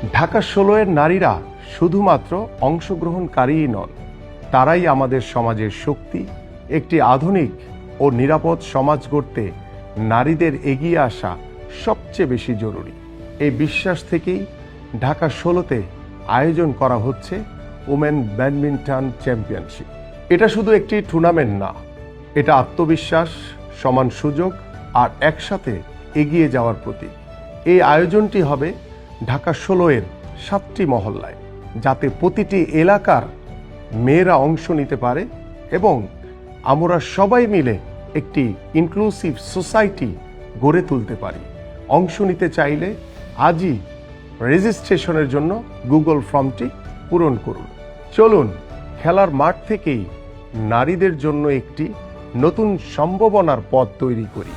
ঢাকা ১৬-এর নারীরা শুধুমাত্র অংশগ্রহণকারীই নন, তারাই আমাদের সমাজের শক্তি। একটি আধুনিক ও নিরাপদ সমাজ গড়তে নারীদের এগিয়ে আসা সবচেয়ে বেশি জরুরি। এই বিশ্বাস থেকেই ঢাকা ১৬-তে আয়োজন করা হচ্ছে ওমেন ব্যাডমিন্টন চ্যাম্পিয়নশিপ। এটা শুধু একটি টুর্নামেন্ট না, এটা আত্মবিশ্বাস, সমান সুযোগ আর একসাথে এগিয়ে যাওয়ার প্রতীক। এই আয়োজনটি হবে ঢাকা ১৬-এর ৭টি মহল্লায়, যাতে প্রতিটি এলাকার মেয়েরা অংশ নিতে পারে এবং আমরা সবাই মিলে একটি ইনক্লুসিভ সোসাইটি গড়ে তুলতে পারি। অংশ নিতে চাইলে আজই রেজিস্ট্রেশনের জন্য গুগল ফর্মটি পূরণ করুন। চলুন খেলার মাঠ থেকেই নারীদের জন্য একটি নতুন সম্ভাবনার পথ তৈরি করি।